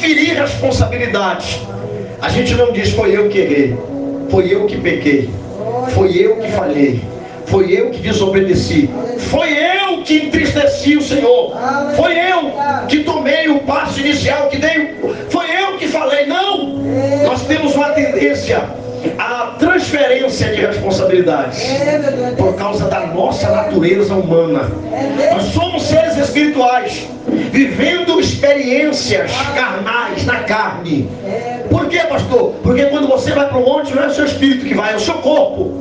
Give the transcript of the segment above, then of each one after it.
transferir responsabilidades. A gente não diz: foi eu que errei, foi eu que pequei, foi eu que falhei, foi eu que desobedeci, foi eu que entristeci o Senhor, foi eu que tomei o passo inicial, foi eu que falei. Não, nós temos uma tendência à transferência de responsabilidades por causa da nossa natureza humana. Nós somos seres espirituais vivendo experiências carnais na carne. Por quê, pastor? Porque quando você vai para o monte, não é o seu espírito que vai, é o seu corpo.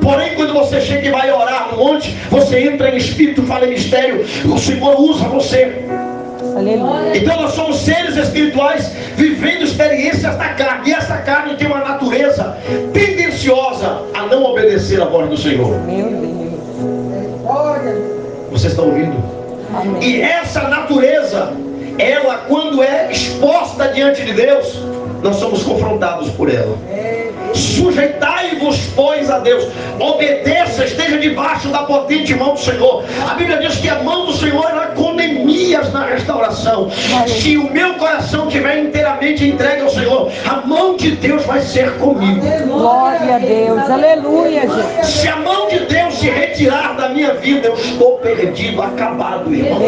Porém, quando você chega e vai orar no monte, você entra em espírito, fala em mistério, o Senhor usa você. Aleluia. Então nós somos seres espirituais vivendo experiências da carne. E essa carne tem uma natureza tendenciosa a não obedecer a voz do Senhor. Meu Deus. Vocês estão ouvindo? Amém. E essa natureza, ela, quando é exposta diante de Deus, nós somos confrontados por ela. Sujeitai-vos, pois, a Deus. Obedeça, esteja debaixo da potente mão do Senhor. A Bíblia diz que a mão do Senhor era com Neemias na restauração. Se o meu coração estiver inteiramente entregue ao Senhor, a mão de Deus vai ser comigo. Glória a Deus, aleluia, gente. Se a mão de Deus se retirar da minha vida, eu estou perdido, acabado, irmão.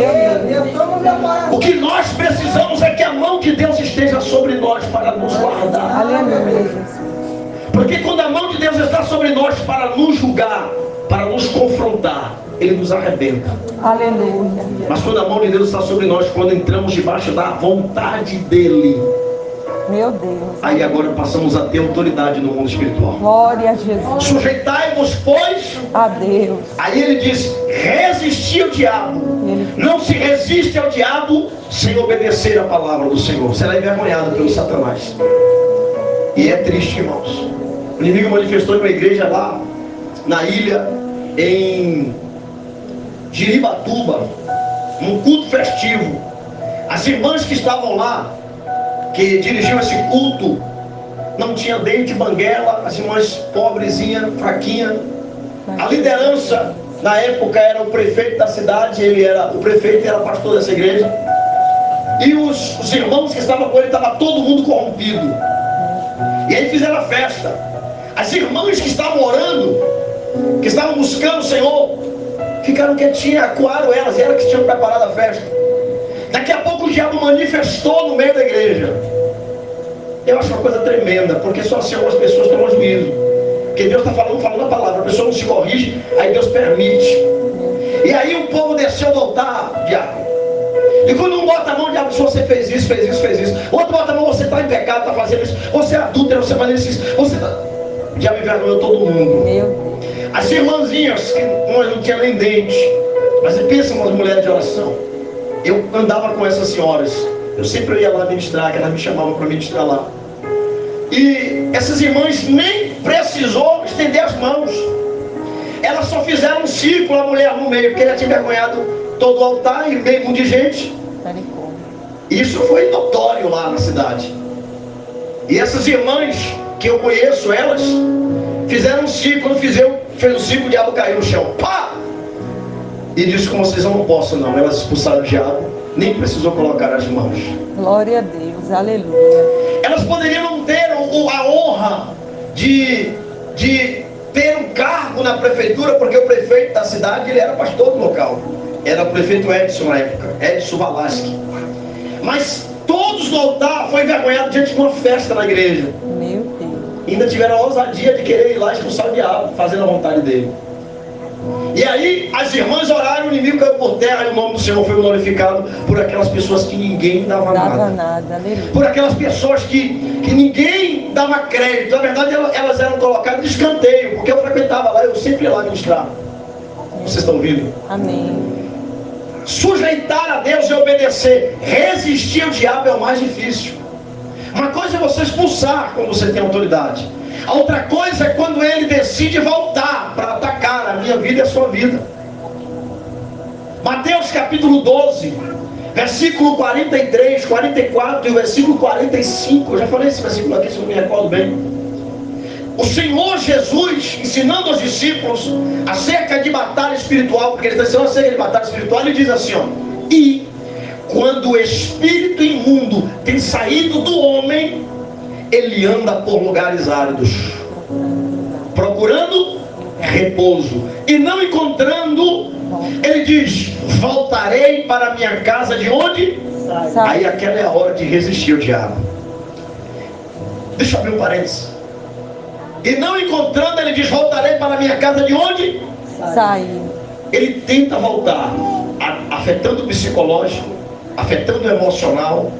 O que nós precisamos é que a mão de Deus esteja sobre nós para nos guardar. Aleluia, Jesus. Porque quando a mão de Deus está sobre nós para nos julgar, para nos confrontar, Ele nos arrebenta. Aleluia. Mas quando a mão de Deus está sobre nós, quando entramos debaixo da vontade dEle, meu Deus, aí agora passamos a ter autoridade no mundo espiritual. Glória a Jesus. Sujeitai-vos, pois, a Deus. Aí ele diz: resistir ao diabo. Não se resiste ao diabo sem obedecer a palavra do Senhor. Será envergonhado pelo Satanás. E é triste, irmãos. O inimigo manifestou em uma igreja lá na ilha, em Jiribatuba, num culto festivo. As irmãs que estavam lá, que dirigiam esse culto, não tinha dente, banguela. As irmãs pobrezinha, fraquinha. A liderança na época era o prefeito da cidade. O prefeito era pastor dessa igreja. E os irmãos que estavam com ele, estava todo mundo corrompido. E aí fizeram a festa. As irmãs que estavam orando, que estavam buscando o Senhor, ficaram quietinhas, acuaram elas, e elas que tinham preparado a festa. Daqui a pouco o diabo manifestou no meio da igreja. Eu acho uma coisa tremenda, porque só assim algumas pessoas tomam juízo. Porque Deus está falando a palavra, a pessoa não se corrige, aí Deus permite. E aí o povo desceu do altar, diabo. E quando um bota a mão, diabo, se você fez isso, fez isso, fez isso. Outro bota a mão, você está em pecado, está fazendo isso. Você é adúltero, você faz isso. Você tá... O diabo envergonhou todo mundo. As irmãzinhas, que não tinham nem dente, mas pensa umas mulheres de oração. Eu andava com essas senhoras. Eu sempre ia lá ministrar, que elas me chamavam para ministrar lá. E essas irmãs nem precisou estender as mãos. Elas só fizeram um círculo, a mulher no meio, porque ela tinha envergonhado todo o altar e meio mundo de gente. Isso foi notório lá na cidade. E essas irmãs que eu conheço, elas fizeram um círculo, fez um círculo, o diabo caiu no chão. Pá! E disse: com vocês eu não posso não. Elas expulsaram o diabo, nem precisou colocar as mãos. Glória a Deus, aleluia. Elas poderiam não ter a honra de ter um cargo na prefeitura, porque o prefeito da cidade, ele era pastor do local. Era o prefeito Edson na época, Edson Valaski. Mas todos no altar foram envergonhados diante de uma festa na igreja. Meu Deus. Ainda tiveram a ousadia de querer ir lá expulsar o diabo, fazendo a vontade dele. E aí as irmãs oraram, o inimigo caiu por terra e o nome do Senhor foi glorificado por aquelas pessoas que ninguém dava nada. Por aquelas pessoas que ninguém dava crédito. Na verdade elas eram colocadas de escanteio, porque eu frequentava lá, eu sempre ia lá ministrar. Vocês estão ouvindo? Amém. Sujeitar a Deus e obedecer. Resistir ao diabo é o mais difícil. Uma coisa é você expulsar quando você tem autoridade. A outra coisa é quando ele decide voltar para atacar a minha vida e a sua vida. Mateus capítulo 12, versículo 43, 44 e o versículo 45. Eu já falei esse versículo aqui, se eu não me recordo bem. O Senhor Jesus, ensinando aos discípulos acerca de batalha espiritual, porque ele está ensinando acerca de batalha espiritual, ele diz assim, ó: e Quando o espírito imundo tem saído do homem, ele anda por lugares áridos, procurando repouso, e não encontrando, ele diz: voltarei para a minha casa, de onde? Aí aquela é a hora de resistir ao diabo. Deixa eu abrir um parênteses. E não encontrando, ele diz: voltarei para a minha casa, de onde? Sair. Ele tenta voltar, afetando o psicológico, afetando o emocional,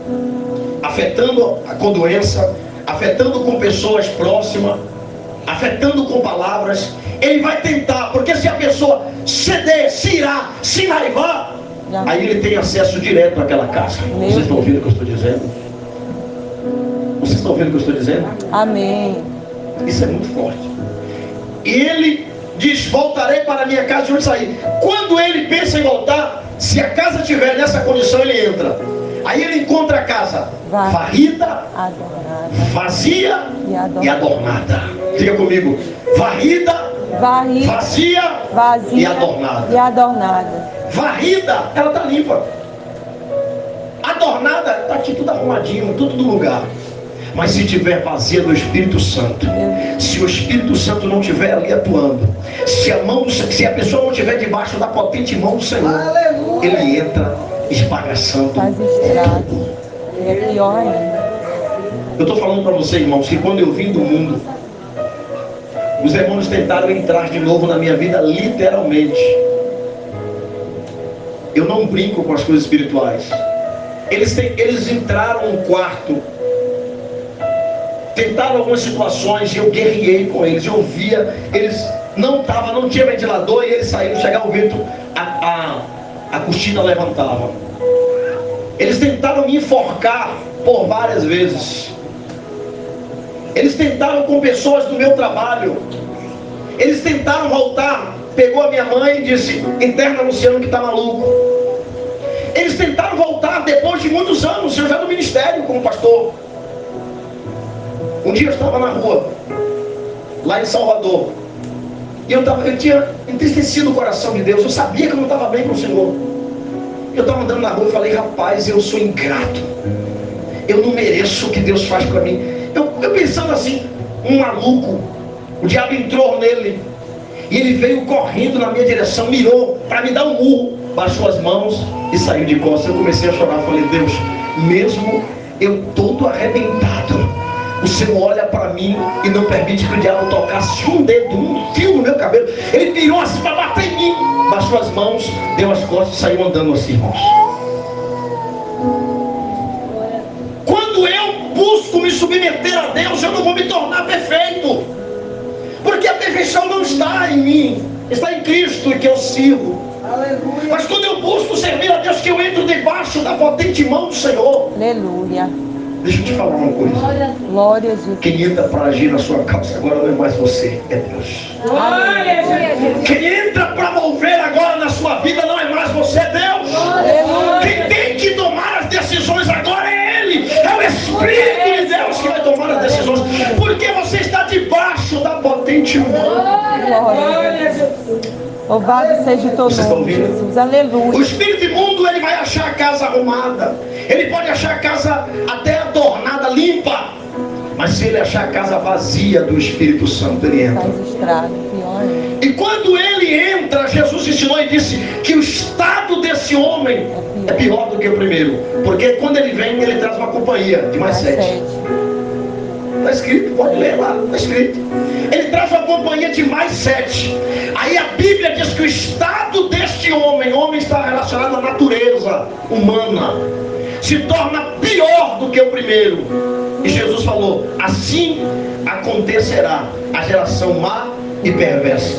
afetando com doença, afetando com pessoas próximas, afetando com palavras. Ele vai tentar, porque se a pessoa ceder, se irá, se raivar, aí ele tem acesso direto àquela casa. Vocês estão ouvindo o que eu estou dizendo? Vocês estão ouvindo o que eu estou dizendo? Amém. Isso é muito forte. E ele diz: voltarei para a minha casa, de onde sair. Quando ele pensa em voltar, se a casa estiver nessa condição, ele entra. Aí ele encontra a casa varrida, adornada, vazia e adornada. Diga comigo: varrida, vazia e adornada. Varrida, ela está limpa. Adornada, está aqui tudo arrumadinho, tudo no lugar. Mas se tiver vazia do Espírito Santo, se o Espírito Santo não estiver ali atuando, se a pessoa não estiver debaixo da potente mão do Senhor, aleluia, ele entra esbagaçando. Faz estrago. É pior ainda. Eu estou falando para você, irmãos, que quando eu vim do mundo, os demônios tentaram entrar de novo na minha vida, literalmente. Eu não brinco com as coisas espirituais. Eles entraram no quarto, tentaram algumas situações, e eu guerreei com eles. Eu via, eles não tinha ventilador, e eles saíram, chegava o vento, a cortina levantava. Eles tentaram me enforcar por várias vezes. Eles tentaram com pessoas do meu trabalho. Eles tentaram voltar. Pegou a minha mãe e disse: interna Luciano que está maluco. Eles tentaram voltar depois de muitos anos, eu já no ministério como pastor. Um dia eu estava na rua, lá em Salvador, e eu tinha entristecido o coração de Deus. Eu sabia que eu não estava bem com o Senhor. Eu estava andando na rua e falei: rapaz, eu sou ingrato, eu não mereço o que Deus faz para mim. Eu pensando assim, um maluco, o diabo entrou nele, e ele veio correndo na minha direção, mirou para me dar um murro, baixou as mãos e saiu de costas. Eu comecei a chorar, falei: Deus, mesmo eu todo arrebentado, o Senhor olha para mim e não permite que o diabo tocasse um dedo, um fio no meu cabelo. Ele virou assim para bater em mim, baixou as mãos, deu as costas e saiu andando assim, irmãos. Quando eu busco me submeter a Deus, eu não vou me tornar perfeito, porque a perfeição não está em mim, está em Cristo e que eu sirvo. Aleluia. Mas quando eu busco servir a Deus, que eu entro debaixo da potente mão do Senhor. Aleluia. Deixa eu te falar uma coisa. Glória a Deus. Quem entra para agir na sua causa agora não é mais você, é Deus. Glória a Deus. Quem entra para mover agora na sua vida não é mais você, é Deus. Aleluia. Quem tem que tomar as decisões agora é Ele. É o Espírito de Deus que vai tomar as decisões, porque você está debaixo da potente mão. Glória a Deus. Louvado seja o teu nome, Jesus. Aleluia. O espírito imundo, ele vai achar a casa arrumada, ele pode achar a casa até adornada, limpa, mas se ele achar a casa vazia do Espírito Santo, ele entra. Faz estrago, pior. E quando ele entra, Jesus ensinou e disse que o estado desse homem é pior do que o primeiro, porque quando ele vem, ele traz uma companhia de mais 7. Está escrito, pode ler lá, está escrito. Ele traz uma companhia de mais 7. Aí a Bíblia diz que o estado deste homem está relacionado à natureza humana, se torna pior do que o primeiro. E Jesus falou: assim acontecerá a geração má e perversa.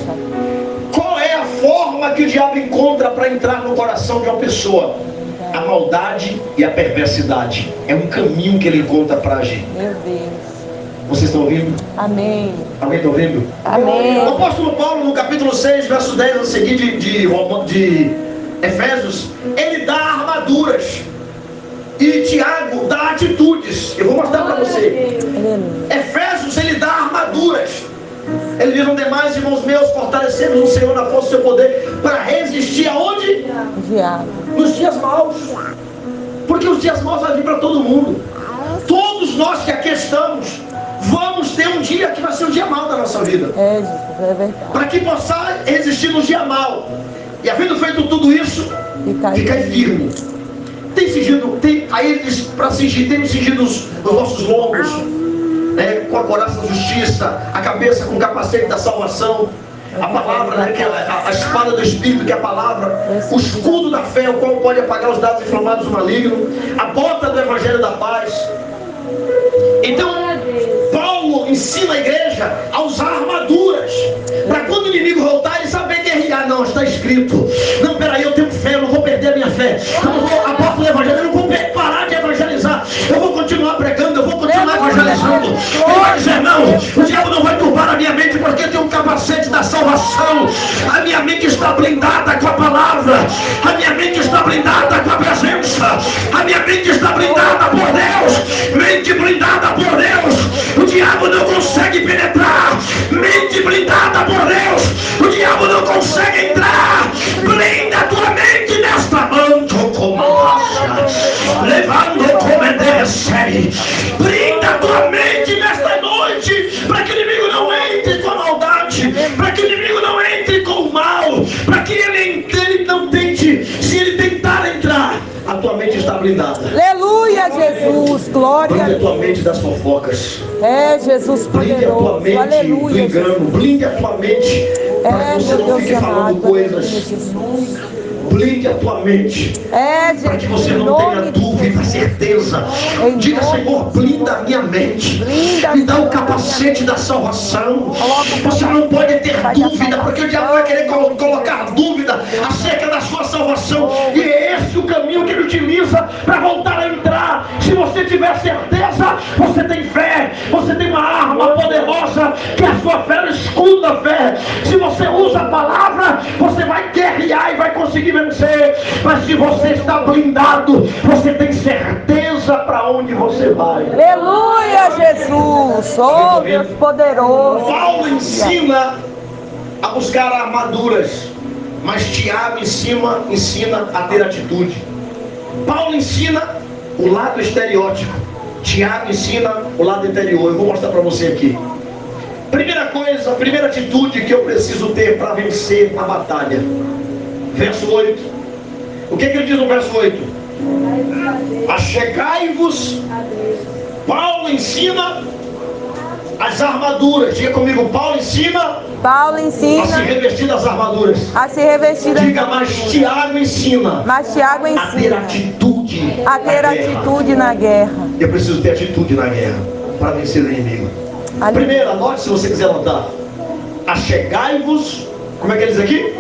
Qual é a forma que o diabo encontra para entrar no coração de uma pessoa? A maldade e a perversidade. É um caminho que ele encontra para agir. Meu Deus. Vocês estão ouvindo? Amém. Alguém está ouvindo? Amém. O apóstolo Paulo, no capítulo 6, verso 10 a seguir de Efésios, ele dá armaduras. E Tiago dá atitudes. Eu vou mostrar para você. Efésios, ele dá armaduras. Ele diz: no demais, irmãos meus, fortalecemos o Senhor na força do seu poder, para resistir aonde? Diabo. Nos dias maus. Porque os dias maus vão vir para todo mundo. Todos nós que aqui estamos, vamos ter um dia que vai ser um dia mau da nossa vida. É, Jesus, é verdade. Para que possa resistir no dia mau. E havendo feito tudo isso, ficai firme. Tem cingido, aí ele diz para cingir, tem cingido os nossos lombos, né, com a coraça da justiça, a cabeça com o capacete da salvação, a palavra, né, que é a espada do Espírito, que é a palavra, o escudo da fé, o qual pode apagar os dados inflamados do maligno, a bota do Evangelho da paz. Então, Paulo ensina a igreja a usar armaduras, para quando o inimigo voltar, ele saber guerrear. Não, está escrito. Não, peraí, eu tenho fé, eu não vou perder a minha fé. Eu não vou, a porta do evangelho, eu não vou parar de evangelizar. Eu vou continuar pregando, eu vou continuar evangelizando. Ele vai dizer, não, o diabo não vai turbar a minha mente, porque tem um capacete da salvação. A minha mente está blindada com a palavra. A minha mente está blindada com a presença. A minha mente está blindada por Deus. Mente blindada por Deus. O diabo não consegue penetrar. Mente blindada por Deus. O diabo não consegue entrar. Blinda a tua mente nesta manto como levando como série. Blinda a tua mente nesta noite, para que o inimigo não entre com a maldade, para que o inimigo não entre com o mal, para que ele não tente. Se ele tentar entrar, a tua mente está blindada. Aleluia, Jesus, glória. Blinde a tua mente das fofocas. É, Jesus poderoso. Blinde a tua mente Aleluia, do engano. Blinde a tua mente para que você não fique falando coisas. Blinde a tua mente para que você não tenha dúvida, certeza. Diga, Senhor, blinda a minha mente. Me dá o capacete da salvação. Você não pode ter dúvida, porque o diabo vai querer colocar dúvida acerca da sua salvação. E é esse o caminho que ele utiliza para voltar a entrar. Se você tiver certeza, você tem fé. Você tem uma arma poderosa, que é a sua fé, o escudo da fé. Se você usa a palavra, você vai guerrear e vai conseguir vencer. Mas se você está blindado, você tem certeza para onde você vai. Aleluia, Jesus. Oh, Deus poderoso. Paulo ensina a buscar armaduras, mas Tiago ensina a ter atitude. Paulo ensina o lado estereótipo, Tiago ensina o lado interior. Eu vou mostrar para você aqui. Primeira coisa, a primeira atitude que eu preciso ter para vencer a batalha. Verso 8. O que ele diz no verso 8? Achegai-vos. Paulo ensina as armaduras. Diga comigo, Paulo ensina a se revestir das armaduras. Diga, mas Tiago ensina a ter atitude. Na guerra. Eu preciso ter atitude na guerra para vencer o inimigo. Primeiro, anote se você quiser anotar. Achegai-vos. Como é que ele diz aqui?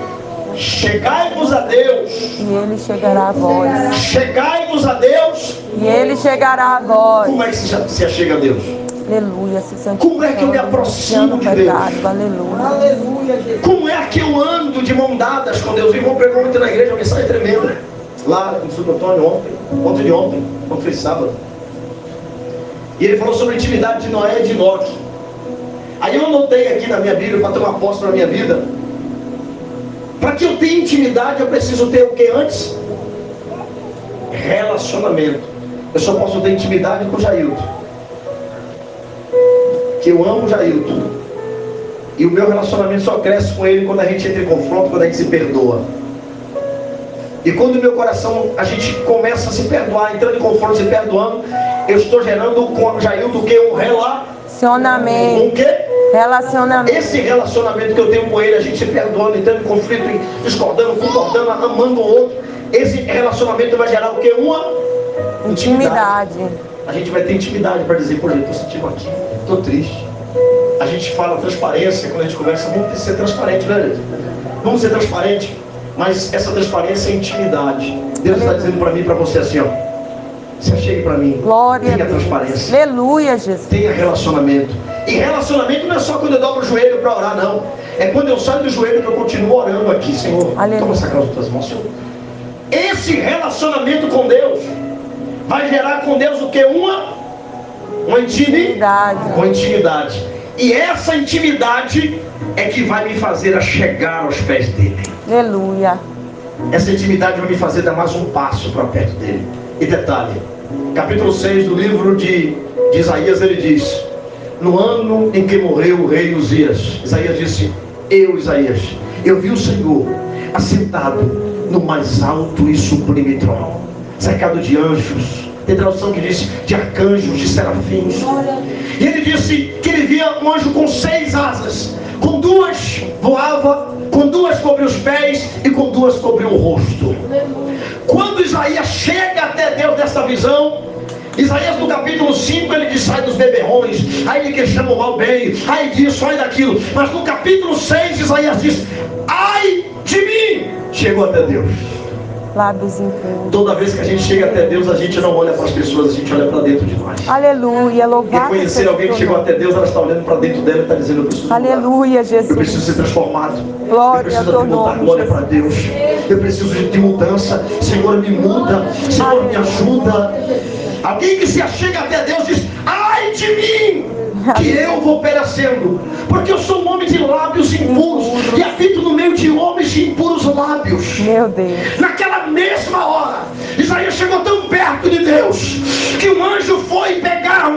Chegai-vos a Deus. E Ele chegará a vós. Chegai-vos a Deus. E Ele chegará a vós. Como é que se achega a Deus? Aleluia. Como é que eu me aproximo de Deus? Aleluia. Como é que eu ando de mão dadas com Deus? O irmão pregou ontem na igreja uma mensagem tremenda. Lá em Santo Antônio ontem foi sábado. E ele falou sobre a intimidade de Noé e de Enoque. Aí eu anotei aqui na minha Bíblia para tomar posse para a minha vida. Para que eu tenha intimidade, eu preciso ter o que antes? Relacionamento. Eu só posso ter intimidade com o Jailton, que eu amo o Jailton. E o meu relacionamento só cresce com ele quando a gente entra em confronto, quando a gente se perdoa. E quando o meu coração, a gente começa a se perdoar, entrando em confronto, se perdoando, eu estou gerando com o Jailton o que? Um relacionamento. Um quê? Relacionamento. Esse relacionamento que eu tenho com ele, a gente se perdoando, entrando em conflito, discordando, concordando, amando o outro. Esse relacionamento vai gerar o que? Uma intimidade. A gente vai ter intimidade para dizer, pô, eu estou sentindo aqui, estou triste. A gente fala transparência, quando a gente conversa, vamos ser transparente, né, gente? Vamos ser transparente, mas essa transparência é intimidade. Deus está dizendo para mim e para você assim, ó. Se achegue para mim. Glória tenha transparência. Aleluia, Jesus. Tenha relacionamento. E relacionamento não é só quando eu dobro o joelho para orar, não. É quando eu saio do joelho que eu continuo orando aqui, Senhor. Aleluia. Toma essa causa das tuas mãos, Senhor. Esse relacionamento com Deus vai gerar com Deus o que? Uma intimidade. Uma intimidade. E essa intimidade é que vai me fazer a chegar aos pés dele. Aleluia. Essa intimidade vai me fazer dar mais um passo para perto dele. E detalhe, capítulo 6 do livro de Isaías, ele diz: no ano em que morreu o rei Uzias, Isaías disse: Isaías, eu vi o Senhor assentado no mais alto e sublime trono, cercado de anjos. Tem tradução que diz de arcanjos, de serafins. E ele disse que ele via um anjo com 6 asas, com 2 voava, com 2 cobriu os pés e com 2 cobriu o rosto. Quando Isaías chega até Deus nessa visão, Isaías no capítulo 5 ele diz: sai dos beberrões, aí ele que chama o mal bem, aí disso, aí daquilo. Mas no capítulo 6 Isaías diz: ai de mim. Chegou até Deus. Lábios impuros. Toda vez que a gente chega até Deus, a gente não olha para as pessoas, a gente olha para dentro de nós. Aleluia, louvado. Reconhecer alguém que chegou até Deus, ela está olhando para dentro dela e está dizendo: eu preciso. Aleluia, Jesus. Eu preciso ser transformado. Glória, eu preciso mudar. Glória para Deus. Eu preciso de mudança. Senhor, me muda. Senhor, me ajuda. Alguém que se achega até Deus diz: ai de mim, que eu vou perecendo, porque eu sou um homem de lábios impuros e habito no meio de homens de impuros lábios. Meu Deus. Naquela mesma hora, Isaías chegou tão perto de Deus que um anjo foi pegar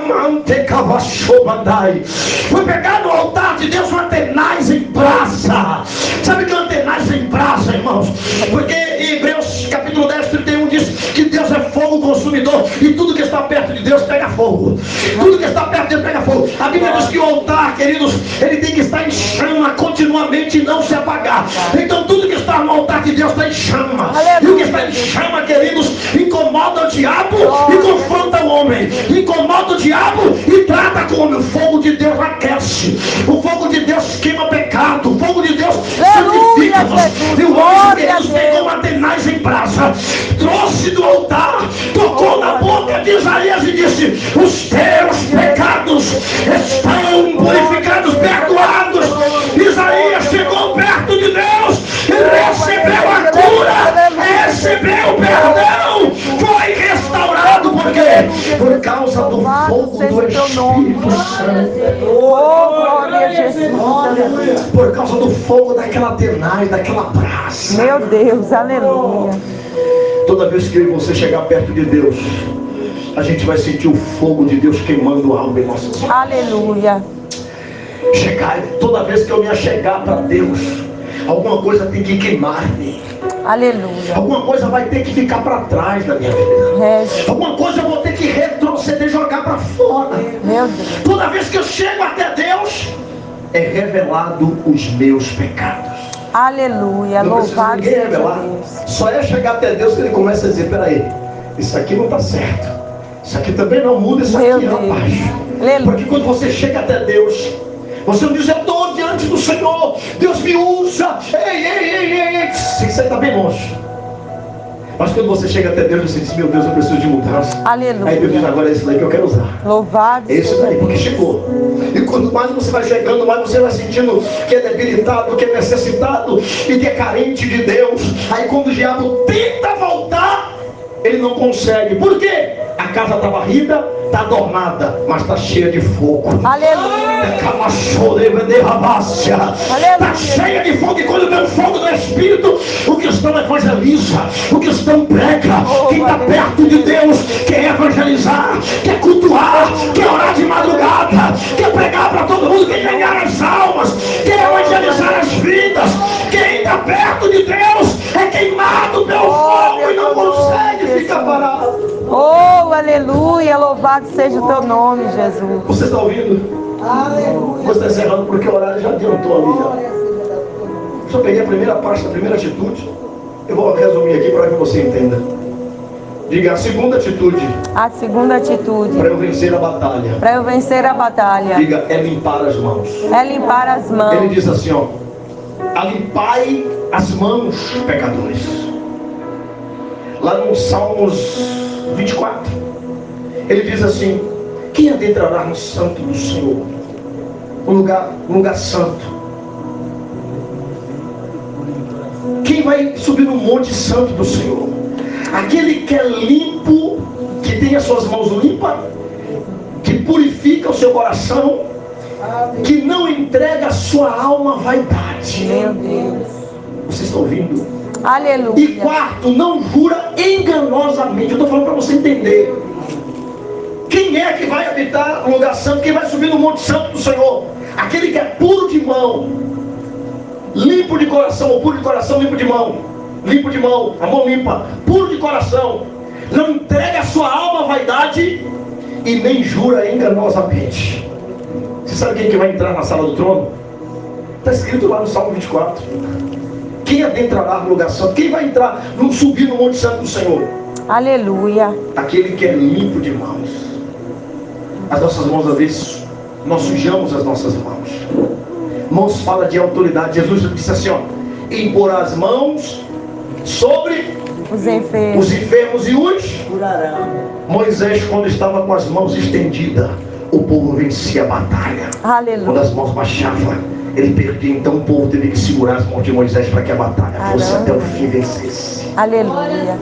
foi pegar no altar de Deus uma tenaz em brasa. Sabe que é uma tenaz em brasa, irmãos? Porque em Hebreus capítulo 10, 31 diz que Deus é fogo consumidor, e tudo que está perto de Deus pega fogo. Tudo que está perto de Deus pega fogo. A Bíblia diz que o altar, queridos, ele tem que estar em chama continuamente e não se apagar. Então tudo que está no altar de Deus está em chama. E o que está em chama, queridos, incomoda o diabo e confronta o homem. Incomoda o diabo e trata com o homem. O fogo de Deus aquece. O fogo de Deus queima pecado. O fogo de Deus santifica-nos. E o anjo, queridos, pegou uma tenaz em brasa, trouxe do altar, tocou na boca de Isaías e disse: os teus pecados estão purificados, perdoados. Isaías chegou perto de Deus e recebeu a cura, recebeu o perdão, foi restaurado. Por quê? Por causa do fogo do Espírito Santo. Glória a Jesus. Por causa do fogo daquela tenaz, daquela brasa. Meu Deus, aleluia. Toda vez que eu e você chegar perto de Deus, a gente vai sentir o fogo de Deus queimando algo em nossas vidas. Aleluia. Toda vez que eu me achegar para Deus, alguma coisa tem que queimar-me. Aleluia. Alguma coisa vai ter que ficar para trás da minha vida. Alguma coisa eu vou ter que retroceder, jogar para fora. Meu Deus. Toda vez que eu chego até Deus, é revelado os meus pecados. Aleluia. Não precisa Louvado ninguém seja revelar. Deus. Só é chegar até Deus que ele começa a dizer: peraí, isso aqui não está certo. Isso aqui também não muda, isso Meu aqui, Deus. rapaz. Aleluia. Porque quando você chega até Deus, você não diz: eu estou diante do Senhor, Deus me usa. Ei. Isso aí está bem longe. Mas quando você chega até Deus, você diz: meu Deus, eu preciso de mudança. Aleluia. Aí Deus diz: agora é isso daí que eu quero usar. Louvado É isso daí, porque chegou. E quanto mais você vai chegando, mais você vai sentindo que é debilitado, que é necessitado e que é carente de Deus. Aí quando o diabo tenta voltar, ele não consegue. Por quê? A casa está varrida, está adornada, mas está cheia de fogo. Aleluia. Está cheia de fogo. E quando vem o fogo do Espírito, o cristão evangeliza, o cristão prega. Quem está perto de Deus quer evangelizar, quer cultuar, quer orar de madrugada, quer pregar para todo mundo, quer ganhar as almas, quer evangelizar as vidas. Quem está perto de Deus é queimado pelo fogo e não consegue ficar parado. Oh, aleluia, louvado seja o teu nome, Jesus. Você está ouvindo? Aleluia. Você está encerrando porque o horário já adiantou ali já. Só peguei a primeira parte, a primeira atitude. Eu vou resumir aqui para que você entenda. Diga: a segunda atitude. A segunda atitude. Para eu vencer a batalha. Para eu vencer a batalha. Diga: é limpar as mãos. É limpar as mãos. Ele diz assim, ó: alimpai as mãos, pecadores. Lá no Salmos 24, ele diz assim: quem adentrará no santo do Senhor? Um lugar santo. Quem vai subir no monte santo do Senhor? Aquele que é limpo, que tem as suas mãos limpas, que purifica o seu coração, que não entrega a sua alma à vaidade. Meu Deus. Vocês estão ouvindo? Aleluia. E quarto, não jura enganosamente. Eu estou falando para você entender. Quem é que vai habitar no lugar santo? Quem vai subir no Monte Santo do Senhor? Aquele que é puro de mão, limpo de coração, ou puro de coração, limpo de mão, a mão limpa, puro de coração, não entrega a sua alma à vaidade e nem jura enganosamente. Você sabe quem que vai entrar na sala do trono? Está escrito lá no Salmo 24. Quem adentrará no lugar santo? Quem vai entrar, subir no Monte Santo do Senhor? Aleluia. Aquele que é limpo de mãos. As nossas mãos, às vezes, nós sujamos as nossas mãos. Mãos fala de autoridade. Jesus disse assim, ó: impor as mãos sobre os enfermos e os curarão. Moisés, quando estava com as mãos estendidas, o povo vencia a batalha. Aleluia. Quando as mãos baixavam, ele perdia. Então o povo teve que segurar as mãos de Moisés para que a batalha fosse até o fim, vencesse. Aleluia.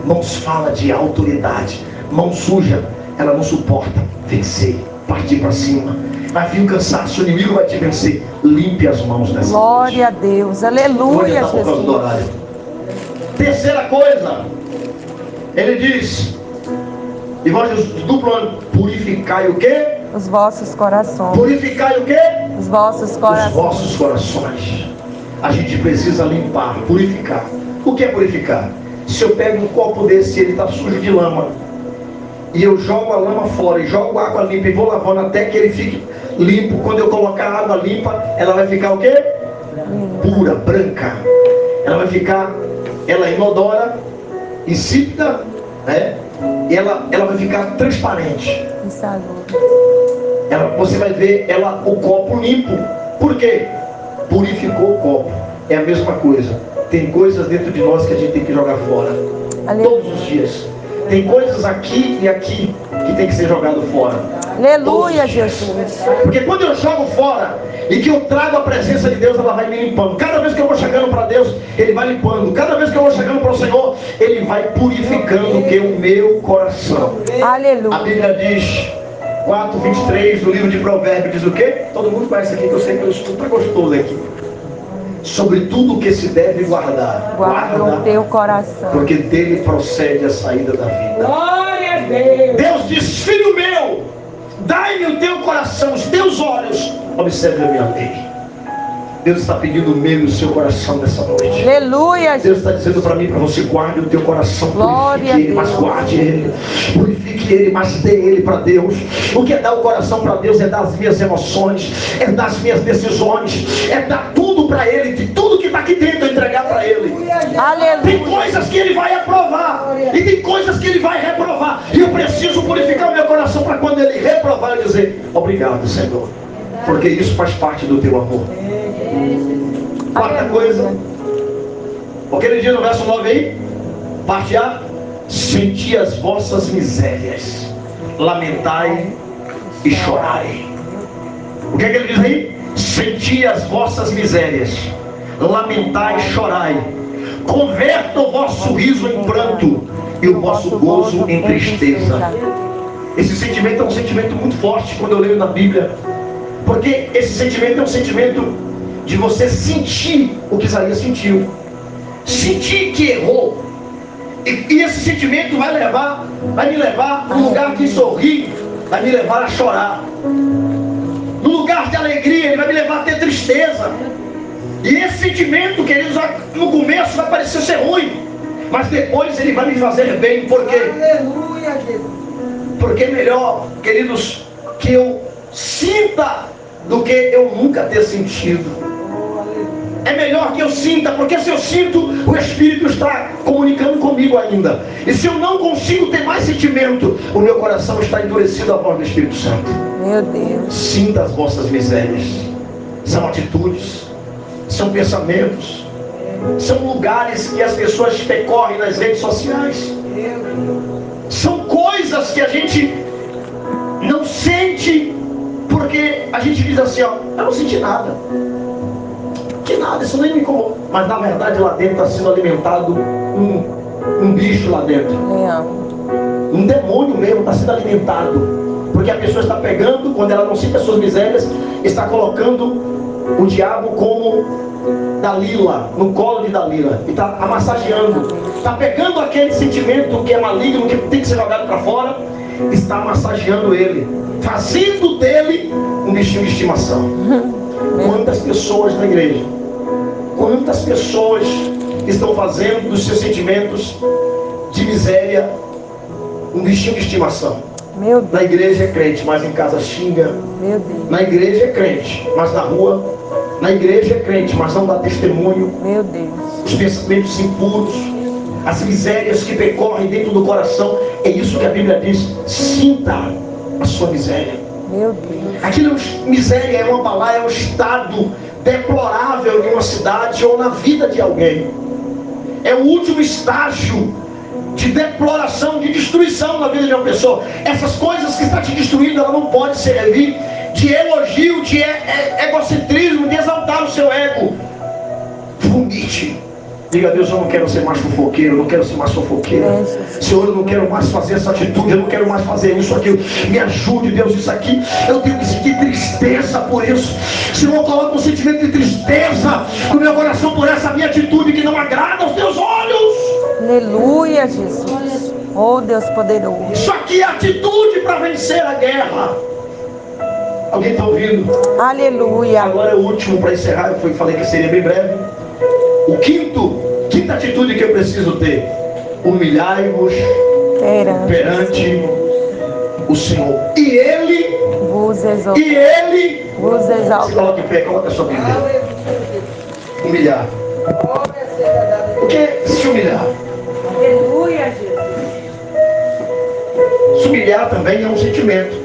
Mãos fala de autoridade. Mão suja, ela não suporta vencer, partir para cima. Vai vir o cansaço, o inimigo vai te vencer. Limpe as mãos nessa glória noite. A Deus, aleluia, Jesus. Terceira coisa, ele diz, Evangelho duplo ano, purificai o quê? Os vossos corações. Purificai o quê? Os vossos corações. Os vossos corações. A gente precisa limpar, purificar. O que é purificar? Se eu pego um copo desse, ele está sujo de lama, e eu jogo a lama fora e jogo água limpa e vou lavando até que ele fique limpo. Quando eu colocar a água limpa, ela vai ficar o quê? Pura, branca. Ela vai ficar, ela é inodora, insípida, né? E ela vai ficar transparente. Você vai ver o copo limpo. Por quê? Purificou o copo. É a mesma coisa. Tem coisas dentro de nós que a gente tem que jogar fora. Todos os dias. Tem coisas aqui e aqui que tem que ser jogado fora. Aleluia, Jesus. Porque quando eu jogo fora e que eu trago a presença de Deus, ela vai me limpando. Cada vez que eu vou chegando para Deus, Ele vai limpando. Cada vez que eu vou chegando para o Senhor, Ele vai purificando o meu coração. Aleluia. A Bíblia diz, 4:23 do livro de Provérbios, diz o quê? Todo mundo conhece aqui, que eu sei que eu estou tá gostoso aqui. Sobre tudo o que se deve guardar. Guarda o teu coração, porque dele procede a saída da vida. Glória a Deus. Deus diz, filho meu, dai-me o teu coração, os teus olhos, observe a minha lei. Deus está pedindo o meu e o seu coração nessa noite. Aleluia. Deus está dizendo para mim, para você, guarde o teu coração. Glória purifique ele, mas guarde ele. Purifique ele, mas dê ele para Deus. O que é dar o coração para Deus? É dar as minhas emoções, é dar as minhas decisões, é dar tudo para ele, de tudo que está aqui dentro, entregar para ele. Aleluia. Tem coisas que ele vai aprovar e tem coisas que ele vai reprovar. E eu preciso purificar o meu coração para quando ele reprovar, eu dizer, obrigado, Senhor, porque isso faz parte do teu amor. Quarta coisa, o que ele diz no verso 9 aí? Parte A: senti as vossas misérias, lamentai e chorai. O que é que ele diz aí? Senti as vossas misérias, lamentai e chorai. Converta o vosso riso em pranto e o vosso gozo em tristeza. Esse sentimento é um sentimento muito forte quando eu leio na Bíblia, porque esse sentimento é um sentimento de você sentir o que Isaías sentiu, sentir que errou, e esse sentimento vai me levar a um lugar de sorrir, vai me levar a chorar. No lugar de alegria, ele vai me levar a ter tristeza. E esse sentimento, queridos, no começo vai parecer ser ruim, mas depois ele vai me fazer bem. Por quê? Aleluia, Jesus. Porque é melhor, queridos, que eu sinta do que eu nunca ter sentido. É melhor que eu sinta, porque se eu sinto, o Espírito está comunicando comigo ainda. E se eu não consigo ter mais sentimento, o meu coração está endurecido à voz do Espírito Santo. Meu Deus. Sinta as vossas misérias. São atitudes, são pensamentos, são lugares que as pessoas percorrem nas redes sociais. São coisas que a gente não sente, porque a gente diz assim, ó, eu não senti nada. Que nada, isso nem me incomoda. Mas na verdade lá dentro está sendo alimentado um bicho lá dentro. Um demônio mesmo está sendo alimentado. Porque a pessoa está pegando, quando ela não sente as suas misérias, está colocando o diabo como Dalila, no colo de Dalila, e está massageando, está pegando aquele sentimento que é maligno, que tem que ser jogado para fora, está massageando ele, fazendo dele um bichinho de estimação. Quantas pessoas na igreja, quantas pessoas estão fazendo dos seus sentimentos de miséria um bichinho de estimação? Meu Deus. Na igreja é crente, mas em casa xinga. Meu Deus. Na igreja é crente, mas na rua. Na igreja é crente, mas não dá testemunho. Meu Deus. Os pensamentos impuros, as misérias que percorrem dentro do coração. É isso que a Bíblia diz: sinta a sua miséria. Meu Deus. Aquilo, miséria é uma balaia, é um estado deplorável em uma cidade ou na vida de alguém. É o último estágio de deploração, de destruição na vida de uma pessoa. Essas coisas que estão te destruindo, ela não pode servir de elogio, de egocentrismo, de exaltar o seu ego. Vomite. Diga a Deus: eu não quero ser mais fofoqueiro, eu não quero ser mais fofoqueira. Senhor, eu não quero mais fazer essa atitude, eu não quero mais fazer isso, aquilo. Me ajude, Deus, isso aqui. Eu tenho que sentir tristeza por isso. Senhor, coloca um sentimento de tristeza no meu coração por essa minha atitude que não agrada aos teus olhos. Aleluia, Jesus. Oh, Deus poderoso. Isso aqui é atitude para vencer a guerra. Alguém está ouvindo? Aleluia. Agora é o último para encerrar. Eu falei que seria bem breve. O quinta atitude que eu preciso ter: humilhai-vos perante o Senhor, e Ele vos exalta. E Ele vos exalta. Se coloque em pé, coloque a sua Bíblia. Humilhar. O que é se humilhar? Aleluia, Jesus. Se humilhar também é um sentimento.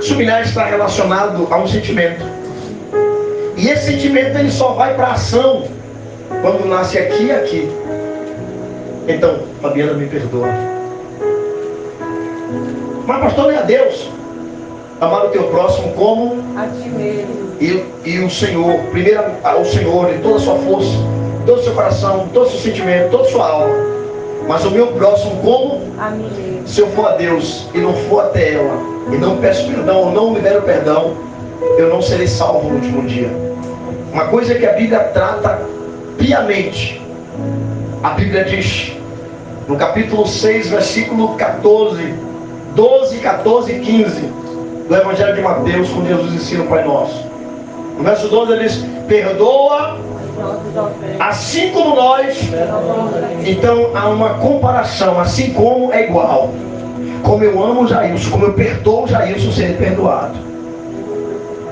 Se humilhar está relacionado a um sentimento. E esse sentimento ele só vai para a ação quando nasce aqui e aqui. Então, Fabiana, me perdoa. Mas pastor, não é a Deus. Amar o teu próximo como a ti mesmo. E o Senhor, primeiro ao Senhor de toda a sua força, todo o seu coração, todo o seu sentimento, toda a sua alma. Mas o meu próximo como a mim mesmo. Se eu for a Deus e não for até ela, e não peço perdão, ou não libero perdão, eu não serei salvo no último dia. Uma coisa que a Bíblia trata piamente. A Bíblia diz no capítulo 6, versículo 14, 12, 14 e 15 do Evangelho de Mateus, quando Jesus ensina o Pai Nosso. No verso 12 ele diz: perdoa assim como nós. Então há uma comparação: assim como é igual. Como eu amo Jailson, como eu perdoo Jailson, serei perdoado.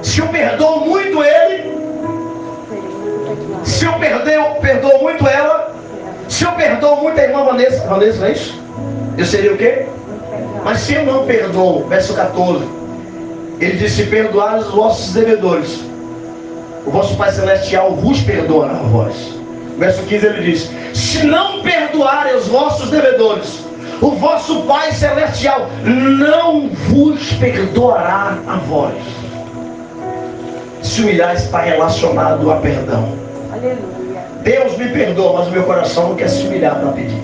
Se eu perdoo muito ele, se eu perdoo muito ela, se eu perdoo muito a irmã Vanessa, não é isso? Eu seria o quê? Mas se eu não perdoo, verso 14, ele disse: perdoar os vossos devedores, o vosso Pai Celestial vos perdoará a vós. Verso 15 ele diz: se não perdoarem os vossos devedores, o vosso Pai Celestial não vos perdoará a vós. Se humilhar está relacionado a perdão. Aleluia. Deus me perdoa, mas o meu coração não quer se humilhar para pedir.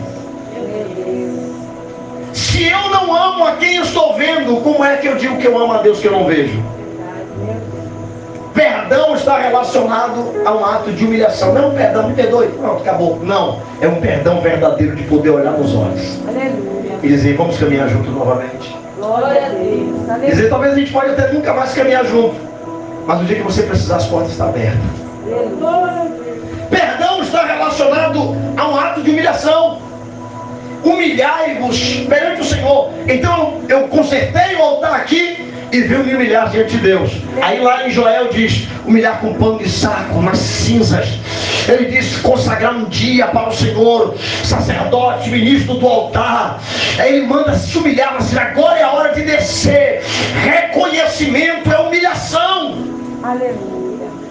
Se eu não amo a quem eu estou vendo, como é que eu digo que eu amo a Deus que eu não vejo? Perdão está relacionado a um ato de humilhação. Não, perdão, me perdoe, pronto, acabou. Não, é um perdão verdadeiro de poder olhar nos olhos. Aleluia. E dizer: vamos caminhar juntos novamente. Glória a Deus. Aleluia. Dizer: talvez a gente pode até nunca mais caminhar junto, mas no dia que você precisar, as portas estão abertas. Perdão está relacionado a um ato de humilhação. Humilhai-vos perante o Senhor. Então eu consertei o altar aqui e veio me humilhar diante de Deus. Aí lá em Joel diz: humilhar com pano de saco, nas cinzas. Ele diz: consagrar um dia para o Senhor, sacerdote, ministro do altar. Aí ele manda se humilhar, mas agora é a hora de descer. Reconhecimento é humilhação. Aleluia.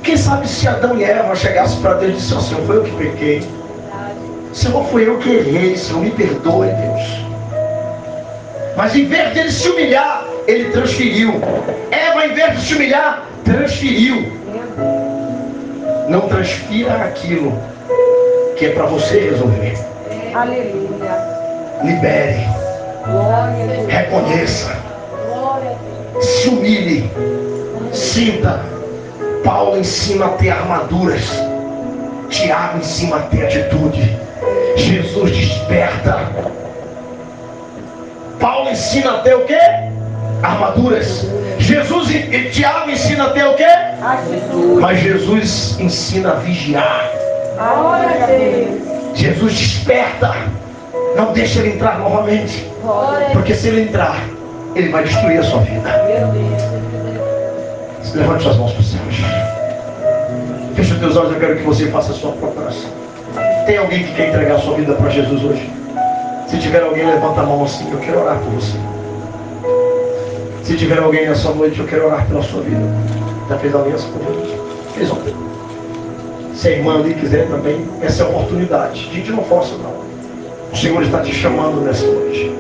Quem sabe se Adão e Eva chegassem para Deus e dissessem: Senhor, foi eu que pequei. Senhor, foi eu que errei. Senhor, me perdoe, Deus. Mas em vez de ele se humilhar, ele transferiu. Eva, em vez de se humilhar, transferiu. Não transfira aquilo que é para você resolver. Aleluia. Libere. Glória a Deus. Reconheça. Glória a Deus. Se humilhe. Sinta. Paulo ensina a ter armaduras. Tiago ensina a ter atitude. Jesus desperta. Paulo ensina a ter o quê? Armaduras. Jesus e Tiago ensina a ter o quê? Atitude. Mas Jesus ensina a vigiar. Glória a Deus. Jesus desperta. Não deixa ele entrar novamente. Porque se ele entrar, ele vai destruir a sua vida. Levante suas mãos para os céus. Feche os teus olhos, eu quero que você faça a sua procuração. Tem alguém que quer entregar a sua vida para Jesus hoje? Se tiver alguém, levanta a mão assim, eu quero orar por você. Se tiver alguém nessa noite, eu quero orar pela sua vida. Já fez aliança com Jesus? Fez ontem. Se a irmã ali quiser também, essa é a oportunidade. A gente não força não. O Senhor está te chamando nessa noite.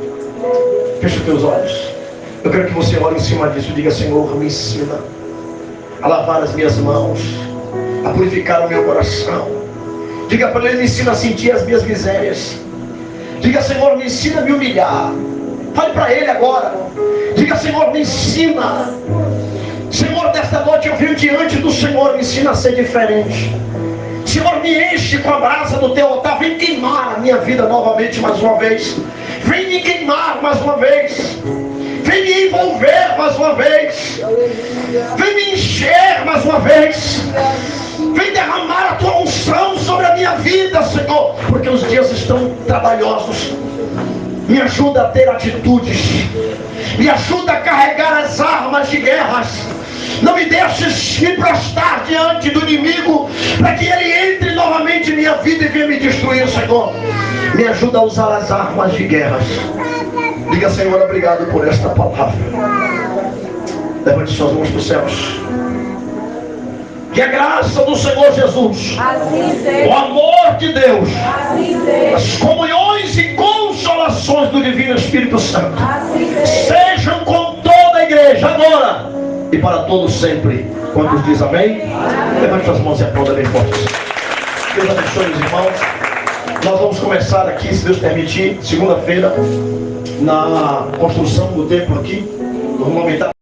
Feche os teus olhos. Eu quero que você olhe em cima disso e diga: Senhor, me ensina a lavar as minhas mãos, a purificar o meu coração. Diga para Ele: me ensina a sentir as minhas misérias. Diga: Senhor, me ensina a me humilhar. Fale para Ele agora. Diga: Senhor, me ensina. Senhor, desta noite eu venho diante do Senhor, me ensina a ser diferente. Senhor, me enche com a brasa do teu altar. Vem queimar a minha vida novamente mais uma vez. Vem me queimar mais uma vez. Vem me envolver mais uma vez. Vem me encher mais uma vez. Vem derramar a tua unção sobre a minha vida, Senhor. Porque os dias estão trabalhosos. Me ajuda a ter atitudes. Me ajuda a carregar as armas de guerras. Não me deixes me prostrar diante do inimigo, para que ele entre novamente em minha vida e venha me destruir, Senhor. Me ajuda a usar as armas de guerras. Diga: Senhor, obrigado por esta palavra. Levante suas mãos para os céus. Que a graça do Senhor Jesus, o amor de Deus, as comunhões e consolações do Divino Espírito Santo sejam com toda a igreja agora e para todos sempre. Quantos diz amém? Levante suas mãos e aplauda bem forte. Deus abençoe os irmãos. Nós vamos começar aqui, se Deus permitir, segunda-feira, na construção do templo aqui. Vamos aumentar.